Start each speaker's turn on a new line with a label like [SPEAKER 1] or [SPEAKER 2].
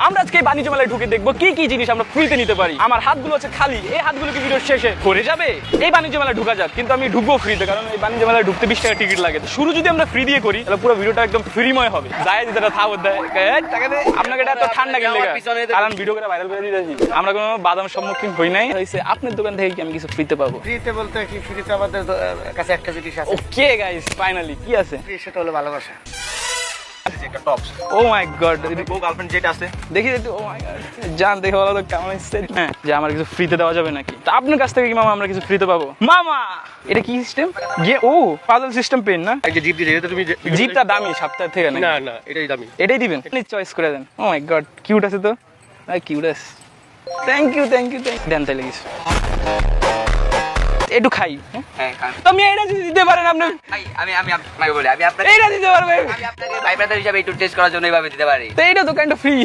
[SPEAKER 1] আমরা আজকে এই বাণিজ্য মেলায় ঢুকে দেখবো কি কি জিনিস আমরা ফ্রিতে নিতে পারি। আমার হাতগুলো হচ্ছে খালি, এই হাতগুলো কি ভিডিওর শেষে ভরে যাবে? এই বাণিজ্য মেলায় ঢুকা যাক, কিন্তু আমি ঢুকবো ফ্রিতে, কারণ এই বাণিজ্য মেলায় ঢুকতে 20 টাকা টিকিট লাগে। তো শুরু যদি আমরা ফ্রি দিয়ে করি তাহলে পুরো ভিডিওটা একদম ফ্রিময় হবে। যায় যেটা থাকবে দেয় আপনাকে এটা এত ঠান্ডা গেলে কারণ ভিডিও করে ভাইরাল করে দিতেছি। আমরা কোনো বাদাম সম্মুখীন হই নাই, হইছে আপনার দোকান থেকে কি আমি কিছু ফ্রিতে পাবো?
[SPEAKER 2] ফ্রিতে বলতে কি, ফ্রিতে আমাদের কাছে একটা জিনিস আছে।
[SPEAKER 1] ওকে গাইস, ফাইনালি কি আছে?
[SPEAKER 2] সেটা হলো ভালোবাসা।
[SPEAKER 3] একটা টপস
[SPEAKER 1] ও মাই গড,
[SPEAKER 3] বউ গার্লফ্রেন্ড যেটা আছে
[SPEAKER 1] দেখি একটু। ও মাই গড, জান দেখে বলো তো কেমন হচ্ছে। হ্যাঁ, যে আমার কিছু ফ্রিতে দেওয়া যাবে নাকি? তা আপনার কাছ থেকে কি মামা আমরা কিছু ফ্রিতে পাবো? মামা এটা কি সিস্টেম? ও পাজল সিস্টেম পেন না?
[SPEAKER 3] এই যে জিপ দিয়ে তুমি
[SPEAKER 1] জিপটা দামি সপ্তাহ থেকে
[SPEAKER 3] না না এটাই দামি।
[SPEAKER 1] এটাই দিবেন, আপনি চয়েস করে দেন। ও মাই গড, কিউট আছে তো, কিউট আছে। থ্যাংক ইউ দেন তাইলে কিছু একটু খাই।
[SPEAKER 4] হ্যাঁ খান।
[SPEAKER 1] তো আমি এটা যদি দিতে পারেন আপনি,
[SPEAKER 4] ভাই আমি আপনাকে বলি, আমি আপনাকে
[SPEAKER 1] এইটা দিতে পারবেন।
[SPEAKER 4] ভাই ব্রাদার হিসাবে একটু টেস্ট করার জন্য এইভাবে দিতে পারি।
[SPEAKER 1] তো এইটা তো কাইন্ড অফ ফ্রি।